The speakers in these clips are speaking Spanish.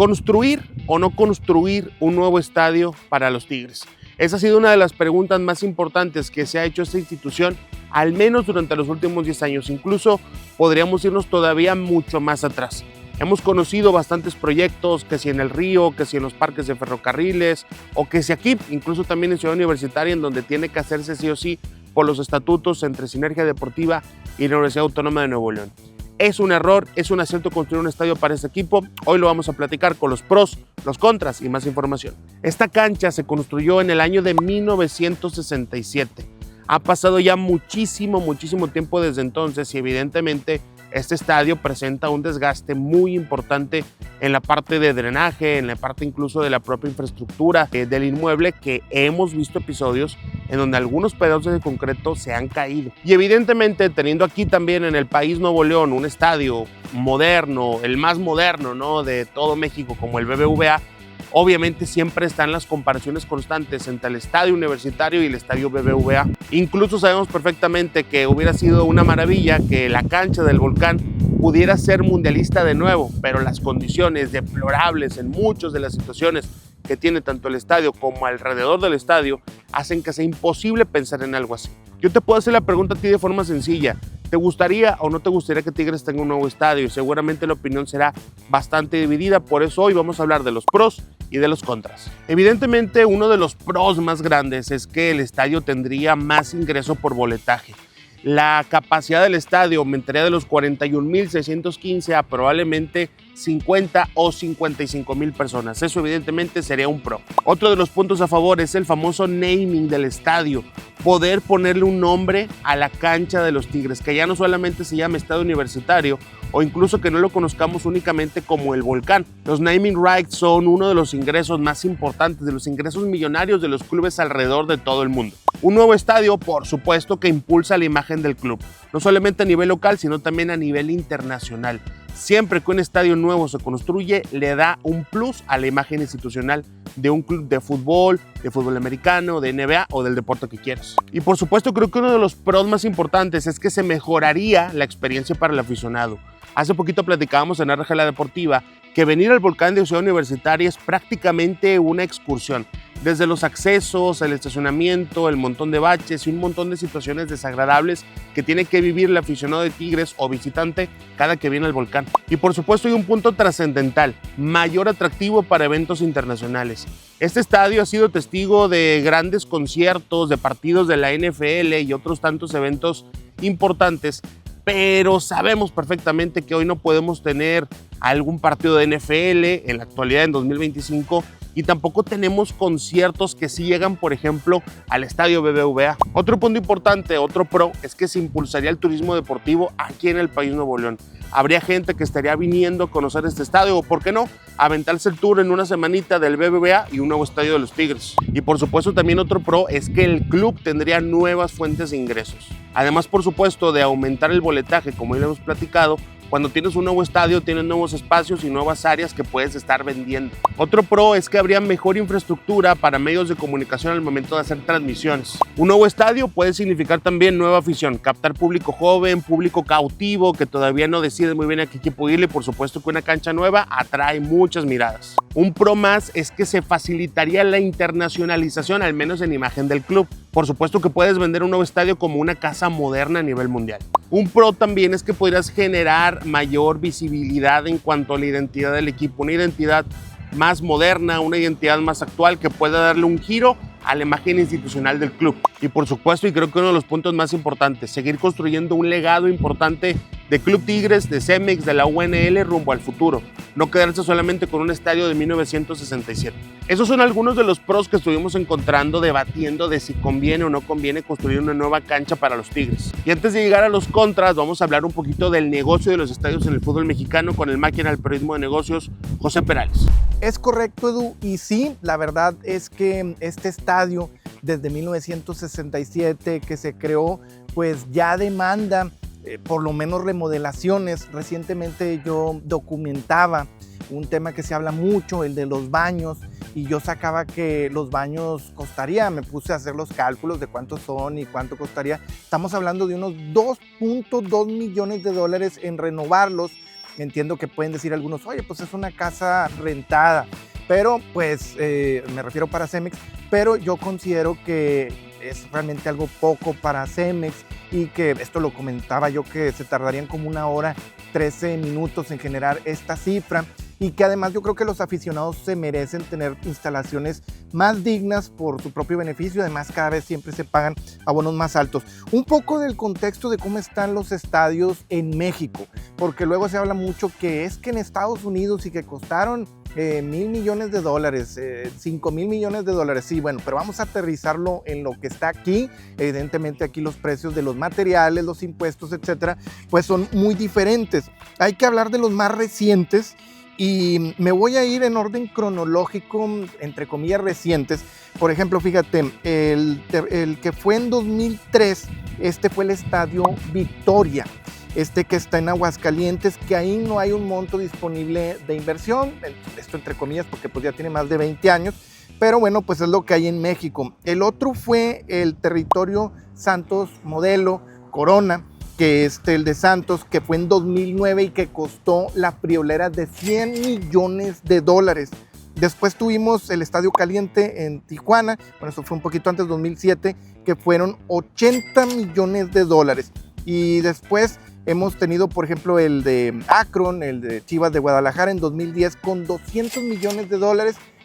¿Construir o no construir un nuevo estadio para los Tigres? Esa ha sido una de las preguntas más importantes que se ha hecho esta institución, al menos durante los últimos 10 años. Incluso podríamos irnos todavía mucho más atrás. Hemos conocido bastantes proyectos, que si en el Río, que si en los parques de ferrocarriles, o que si aquí, incluso también en Ciudad Universitaria, en donde tiene que hacerse sí o sí por los estatutos entre Sinergia Deportiva y la Universidad Autónoma de Nuevo León. Es un error, es un acierto construir un estadio para este equipo. Hoy lo vamos a platicar con los pros, los contras y más información. Esta cancha se construyó en el año de 1967. Ha pasado ya muchísimo tiempo desde entonces y evidentemente este estadio presenta un desgaste muy importante en la parte de drenaje, en la parte incluso de la propia infraestructura del inmueble, que hemos visto episodios en donde algunos pedazos de concreto se han caído. Y evidentemente, teniendo aquí también en el país Nuevo León un estadio moderno, el más moderno, ¿no?, de todo México, como el BBVA, obviamente siempre están las comparaciones constantes entre el estadio universitario y el estadio BBVA. Incluso sabemos perfectamente que hubiera sido una maravilla que la cancha del Volcán pudiera ser mundialista de nuevo, pero las condiciones deplorables en muchas de las situaciones que tiene tanto el estadio como alrededor del estadio hacen que sea imposible pensar en algo así. Yo te puedo hacer la pregunta a ti de forma sencilla. ¿Te gustaría o no te gustaría que Tigres tenga un nuevo estadio? Y seguramente la opinión será bastante dividida, por eso hoy vamos a hablar de los pros y de los contras. Evidentemente, uno de los pros más grandes es que el estadio tendría más ingreso por boletaje. La capacidad del estadio aumentaría de los 41,615 a probablemente 50 o 55,000 personas. Eso evidentemente sería un pro. Otro de los puntos a favor es el famoso naming del estadio. Poder ponerle un nombre a la cancha de los Tigres, que ya no solamente se llama Estadio Universitario o incluso que no lo conozcamos únicamente como el Volcán. Los naming rights son uno de los ingresos más importantes, de los ingresos millonarios de los clubes alrededor de todo el mundo. Un nuevo estadio, por supuesto, que impulsa la imagen del club, no solamente a nivel local, sino también a nivel internacional. Siempre que un estadio nuevo se construye, le da un plus a la imagen institucional de un club de fútbol americano, de NBA o del deporte que quieras. Y por supuesto, creo que uno de los pros más importantes es que se mejoraría la experiencia para el aficionado. Hace poquito platicábamos en RG La Deportiva que venir al Volcán de Ciudad Universitaria es prácticamente una excursión. Desde los accesos, el estacionamiento, el montón de baches y un montón de situaciones desagradables que tiene que vivir el aficionado de Tigres o visitante cada que viene al Volcán. Y por supuesto hay un punto trascendental, mayor atractivo para eventos internacionales. Este estadio ha sido testigo de grandes conciertos, de partidos de la NFL y otros tantos eventos importantes, pero sabemos perfectamente que hoy no podemos tener algún partido de NFL en la actualidad en 2025 y tampoco tenemos conciertos que sí llegan, por ejemplo, al estadio BBVA. Otro punto importante, otro pro, es que se impulsaría el turismo deportivo aquí en el país Nuevo León. Habría gente que estaría viniendo a conocer este estadio o, ¿por qué no?, aventarse el tour en una semanita del BBVA y un nuevo estadio de los Tigres. Y por supuesto también otro pro es que el club tendría nuevas fuentes de ingresos. Además, por supuesto, de aumentar el boletaje, como ya lo hemos platicado, cuando tienes un nuevo estadio, tienes nuevos espacios y nuevas áreas que puedes estar vendiendo. Otro pro es que habría mejor infraestructura para medios de comunicación al momento de hacer transmisiones. Un nuevo estadio puede significar también nueva afición, captar público joven, público cautivo que todavía no decide muy bien a qué equipo irle. Por supuesto que una cancha nueva atrae muchas miradas. Un pro más es que se facilitaría la internacionalización, al menos en imagen del club. Por supuesto que puedes vender un nuevo estadio como una casa moderna a nivel mundial. Un pro también es que podrías generar mayor visibilidad en cuanto a la identidad del equipo, una identidad más moderna, una identidad más actual que pueda darle un giro a la imagen institucional del club. Y por supuesto, y creo que uno de los puntos más importantes, seguir construyendo un legado importante de Club Tigres, de Cemex, de la UNL rumbo al futuro. No quedarse solamente con un estadio de 1967. Esos son algunos de los pros que estuvimos encontrando, debatiendo de si conviene o no conviene construir una nueva cancha para los Tigres. Y antes de llegar a los contras, vamos a hablar un poquito del negocio de los estadios en el fútbol mexicano con el máquina del periodismo de negocios, José Perales. Es correcto, Edu, y sí, la verdad es que este estadio desde 1967 que se creó, pues ya demanda por lo menos remodelaciones. Recientemente yo documentaba un tema que se habla mucho, el de los baños, y yo sacaba que los baños costaría, me puse a hacer los cálculos de cuántos son y cuánto costaría. Estamos hablando de unos $2.2 millones en renovarlos, Entiendo que pueden decir algunos, oye, pues es una casa rentada, pero pues me refiero para Cemex, pero yo considero que es realmente algo poco para Cemex y que esto lo comentaba yo, que se tardarían como 1 hora 13 minutos en generar esta cifra, y que además yo creo que los aficionados se merecen tener instalaciones más dignas por su propio beneficio. Además, cada vez siempre se pagan abonos más altos. Un poco del contexto de cómo están los estadios en México, porque luego se habla mucho que es que en Estados Unidos y que costaron $1,000 millones, 5,000 millones de dólares. Sí, bueno, pero vamos a aterrizarlo en lo que está aquí. Evidentemente aquí los precios de los materiales, los impuestos, etcétera, pues son muy diferentes. Hay que hablar de los más recientes y me voy a ir en orden cronológico, entre comillas recientes. Por ejemplo, fíjate, el que fue en 2003, fue el Estadio Victoria. Que está en Aguascalientes, que ahí no hay un monto disponible de inversión, esto entre comillas porque pues ya tiene más de 20 años, pero bueno, pues es lo que hay en México. El otro fue el Territorio Santos Modelo Corona, que el de Santos, que fue en 2009 y que costó la friolera de $100 millones. Después tuvimos el Estadio Caliente en Tijuana, bueno, eso fue un poquito antes, 2007, que fueron $80 millones. Y después hemos tenido, por ejemplo, el de Akron, el de Chivas de Guadalajara en 2010 con $200 millones.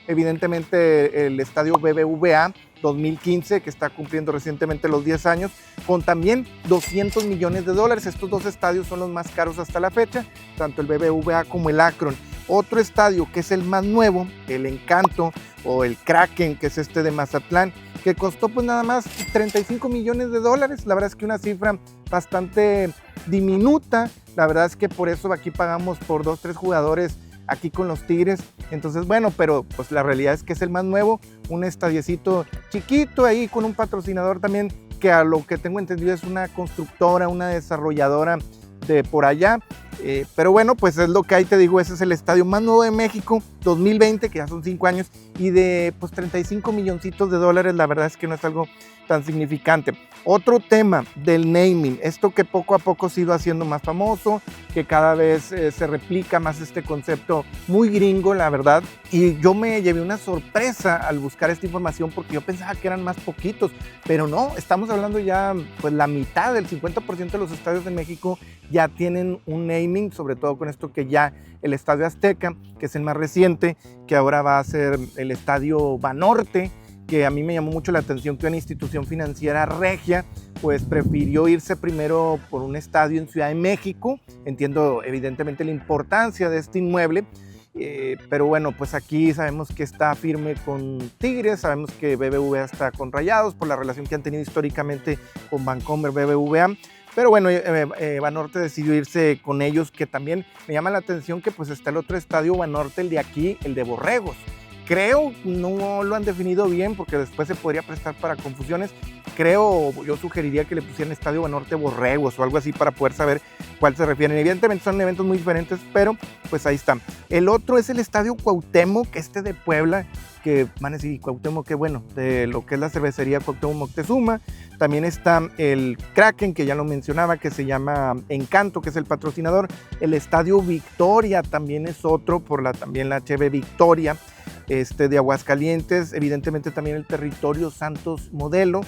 Evidentemente el estadio BBVA 2015, que está cumpliendo recientemente los 10 años, con también $200 millones. Estos dos estadios son los más caros hasta la fecha, tanto el BBVA como el Akron. Otro estadio que es el más nuevo, el Encanto o el Kraken, que es de Mazatlán, que costó pues nada más $35 millones. La verdad es que una cifra bastante diminuta. La verdad es que por eso aquí pagamos por 2, 3 jugadores aquí con los Tigres. Entonces, bueno, pero pues la realidad es que es el más nuevo, un estadiecito chiquito ahí con un patrocinador también, que a lo que tengo entendido es una constructora, una desarrolladora de por allá. Pero bueno, pues es lo que hay, te digo, ese es el estadio más nuevo de México, 2020, que ya son 5 años, y de pues $35 milloncitos. La verdad es que no es algo tan significante. Otro tema del naming, esto que poco a poco se ha ido haciendo más famoso, que cada vez se replica más este concepto muy gringo, la verdad, y yo me llevé una sorpresa al buscar esta información porque yo pensaba que eran más poquitos, pero no, estamos hablando ya, pues la mitad, del 50% de los estadios de México ya tienen un naming, sobre todo con esto que ya el Estadio Azteca, que es el más reciente, que ahora va a ser el Estadio Banorte, que a mí me llamó mucho la atención que una institución financiera regia pues prefirió irse primero por un estadio en Ciudad de México. Entiendo evidentemente la importancia de este inmueble, pero bueno, pues aquí sabemos que está firme con Tigres, sabemos que BBVA está con Rayados por la relación que han tenido históricamente con Bancomer BBVA. Pero bueno, Banorte decidió irse con ellos, que también me llama la atención que pues está el otro estadio Banorte, el de aquí, el de Borregos. Creo, no lo han definido bien porque después se podría prestar para confusiones. Yo sugeriría que le pusieran Estadio Banorte Borregos o algo así para poder saber cuál se refieren. Evidentemente son eventos muy diferentes, pero pues ahí está. El otro es el Estadio Cuauhtémoc, de Puebla, que van a decir, Cuauhtémoc, qué bueno, de lo que es la cervecería Cuauhtémoc Moctezuma. También está el Kraken, que ya lo mencionaba, que se llama Encanto, que es el patrocinador. El Estadio Victoria también es otro, también la HB Victoria, de Aguascalientes. Evidentemente también el Territorio Santos Modelo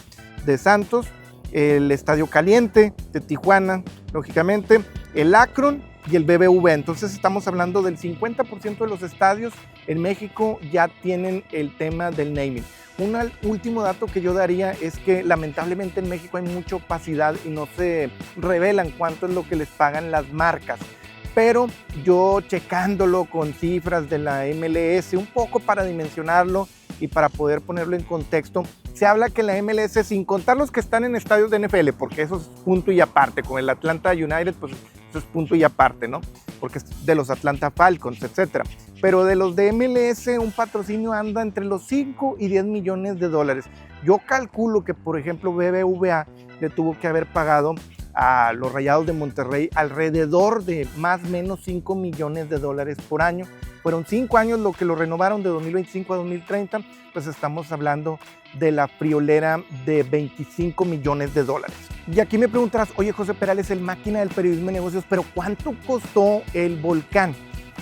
de Santos. El Estadio Caliente de Tijuana, lógicamente. El Akron y el BBVA. Entonces estamos hablando del 50% de los estadios en México ya tienen el tema del naming. Un último dato que yo daría es que lamentablemente en México hay mucha opacidad y no se revelan cuánto es lo que les pagan las marcas. Pero yo checándolo con cifras de la MLS, un poco para dimensionarlo y para poder ponerlo en contexto, se habla que la MLS, sin contar los que están en estadios de NFL, porque eso es punto y aparte, con el Atlanta United, pues eso es punto y aparte, ¿no? Porque es de los Atlanta Falcons, etcétera. Pero de los de MLS, un patrocinio anda entre los 5 y 10 millones de dólares. Yo calculo que, por ejemplo, BBVA le tuvo que haber pagado a los Rayados de Monterrey alrededor de más o menos $5 millones por año. Fueron 5 años lo que lo renovaron de 2025 a 2030, pues estamos hablando de la friolera de $25 millones. Y aquí me preguntarás, oye, José Perales, el máquina del periodismo de negocios, pero ¿cuánto costó el volcán?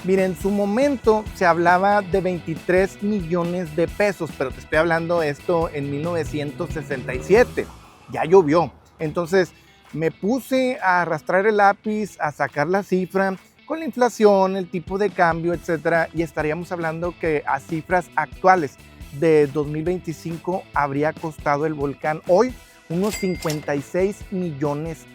Mira, en su momento se hablaba de 23 millones de pesos, pero te estoy hablando de esto en 1967, ya llovió. Entonces me puse a arrastrar el lápiz, a sacar la cifra, con la inflación, el tipo de cambio, etcétera, y estaríamos hablando que a cifras actuales de 2025 habría costado el volcán hoy unos $56 millones.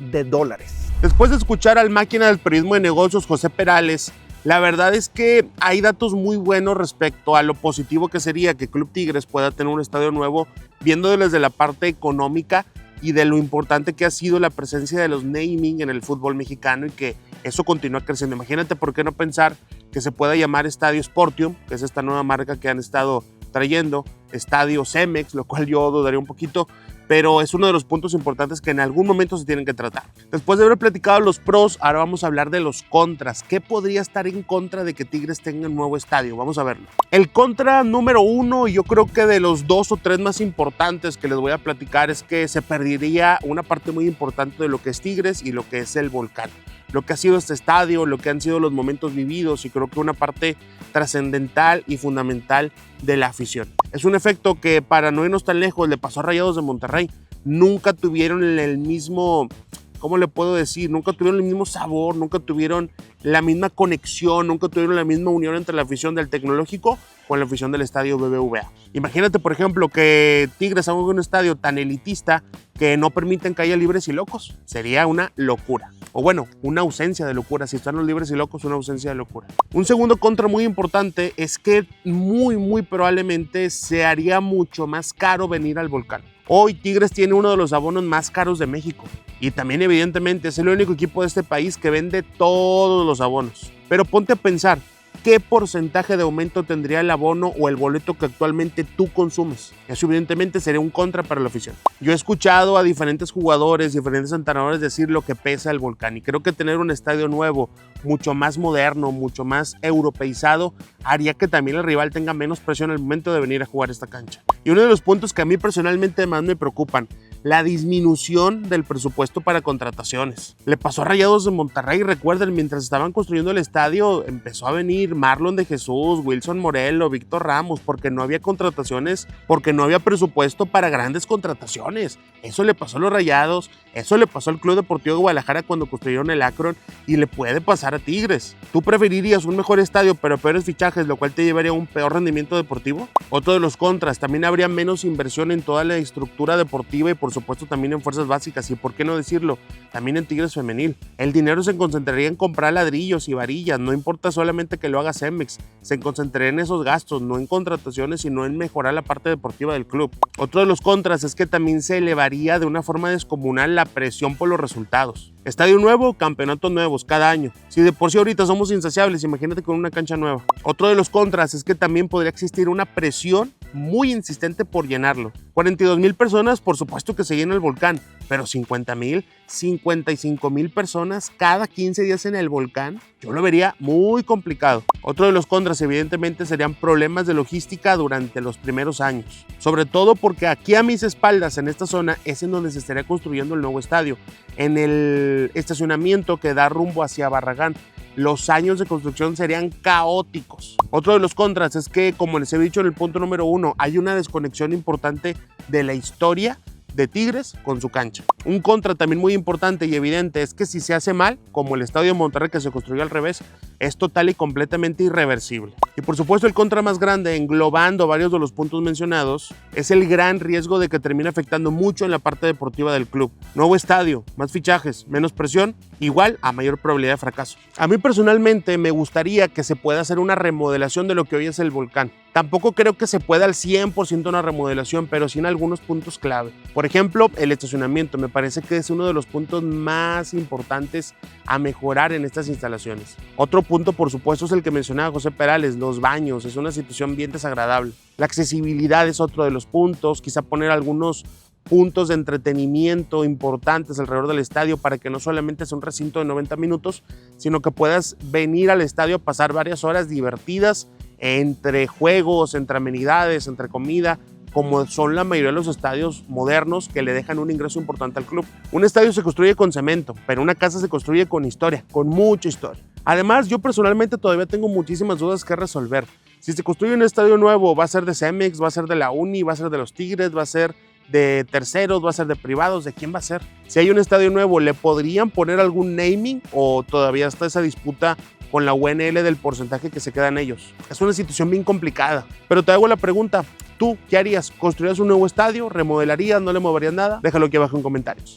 Después de escuchar al máquina del periodismo de negocios, José Perales, la verdad es que hay datos muy buenos respecto a lo positivo que sería que Club Tigres pueda tener un estadio nuevo, viendo desde la parte económica y de lo importante que ha sido la presencia de los naming en el fútbol mexicano y que eso continúa creciendo. Imagínate por qué no pensar que se pueda llamar Estadio Sportium, que es esta nueva marca que han estado trayendo, Estadio Cemex, lo cual yo dudaría un poquito, pero es uno de los puntos importantes que en algún momento se tienen que tratar. Después de haber platicado los pros, ahora vamos a hablar de los contras. ¿Qué podría estar en contra de que Tigres tenga un nuevo estadio? Vamos a verlo. El contra número 1, y yo creo que de los 2 o 3 más importantes que les voy a platicar, es que se perdería una parte muy importante de lo que es Tigres y lo que es el volcán. Lo que ha sido este estadio, lo que han sido los momentos vividos y creo que una parte trascendental y fundamental de la afición. Es un efecto que, para no irnos tan lejos, le pasó a Rayados de Monterrey. Nunca tuvieron el mismo, ¿cómo le puedo decir? Nunca tuvieron el mismo sabor, nunca tuvieron la misma conexión, nunca tuvieron la misma unión entre la afición del Tecnológico con la afición del estadio BBVA. Imagínate, por ejemplo, que Tigres haga un estadio tan elitista que no permiten que haya libres y locos. Sería una locura. O bueno, una ausencia de locura. Si están los libres y locos, una ausencia de locura. Un segundo contra muy importante es que muy probablemente se haría mucho más caro venir al volcán. Hoy Tigres tiene uno de los abonos más caros de México. Y también evidentemente es el único equipo de este país que vende todos los abonos. Pero ponte a pensar, ¿qué porcentaje de aumento tendría el abono o el boleto que actualmente tú consumes? Eso evidentemente sería un contra para la afición. Yo he escuchado a diferentes jugadores, diferentes entrenadores decir lo que pesa el volcán y creo que tener un estadio nuevo, mucho más moderno, mucho más europeizado, haría que también el rival tenga menos presión al momento de venir a jugar esta cancha. Y uno de los puntos que a mí personalmente más me preocupan, la disminución del presupuesto para contrataciones. Le pasó a Rayados de Monterrey, recuerden, mientras estaban construyendo el estadio, empezó a venir Marlon de Jesús, Wilson Morelo, Víctor Ramos, porque no había contrataciones, porque no había presupuesto para grandes contrataciones. Eso le pasó a los Rayados, eso le pasó al Club Deportivo de Guadalajara cuando construyeron el Akron y le puede pasar a Tigres. ¿Tú preferirías un mejor estadio pero peores fichajes, lo cual te llevaría a un peor rendimiento deportivo? Otro de los contras, también habría menos inversión en toda la estructura deportiva y por supuesto también en fuerzas básicas y por qué no decirlo, también en Tigres femenil. El dinero se concentraría en comprar ladrillos y varillas, no importa solamente que lo haga Cemex, se concentraría en esos gastos, no en contrataciones, sino en mejorar la parte deportiva del club. Otro de los contras es que también se elevaría de una forma descomunal la presión por los resultados. Estadio nuevo, campeonatos nuevos cada año. Si de por sí ahorita somos insaciables, imagínate con una cancha nueva. Otro de los contras es que también podría existir una presión muy insistente por llenarlo. 42,000 personas, por supuesto que se llena el volcán, pero 50,000, 55,000 personas cada 15 días en el volcán, yo lo vería muy complicado. Otro de los contras evidentemente serían problemas de logística durante los primeros años, sobre todo porque aquí a mis espaldas en esta zona es en donde se estaría construyendo el nuevo estadio, en el estacionamiento que da rumbo hacia Barragán. Los años de construcción serían caóticos. Otro de los contras es que, como les he dicho en el punto número 1, hay una desconexión importante de la historia de Tigres con su cancha. Un contra también muy importante y evidente es que si se hace mal, como el estadio de Monterrey que se construyó al revés, es total y completamente irreversible. Y por supuesto el contra más grande, englobando varios de los puntos mencionados, es el gran riesgo de que termine afectando mucho en la parte deportiva del club. Nuevo estadio, más fichajes, menos presión, igual a mayor probabilidad de fracaso. A mí personalmente me gustaría que se pueda hacer una remodelación de lo que hoy es el volcán. Tampoco creo que se pueda al 100% una remodelación, pero sí en algunos puntos clave. Por ejemplo, el estacionamiento me parece que es uno de los puntos más importantes a mejorar en estas instalaciones. Otro punto, por supuesto, es el que mencionaba José Perales, los baños. Es una situación bien desagradable. La accesibilidad es otro de los puntos, quizá poner algunos puntos de entretenimiento importantes alrededor del estadio para que no solamente sea un recinto de 90 minutos, sino que puedas venir al estadio a pasar varias horas divertidas entre juegos, entre amenidades, entre comida, como son la mayoría de los estadios modernos que le dejan un ingreso importante al club. Un estadio se construye con cemento, pero una casa se construye con historia, con mucha historia. Además, yo personalmente todavía tengo muchísimas dudas que resolver. Si se construye un estadio nuevo, ¿va a ser de Cemex, va a ser de la Uni, va a ser de los Tigres, va a ser de terceros, va a ser de privados? ¿De quién va a ser? Si hay un estadio nuevo, ¿le podrían poner algún naming o todavía está esa disputa con la UNL del porcentaje que se quedan ellos? Es una situación bien complicada, pero te hago la pregunta, ¿tú qué harías? ¿Construirías un nuevo estadio? ¿Remodelarías? ¿No le moverías nada? Déjalo aquí abajo en comentarios.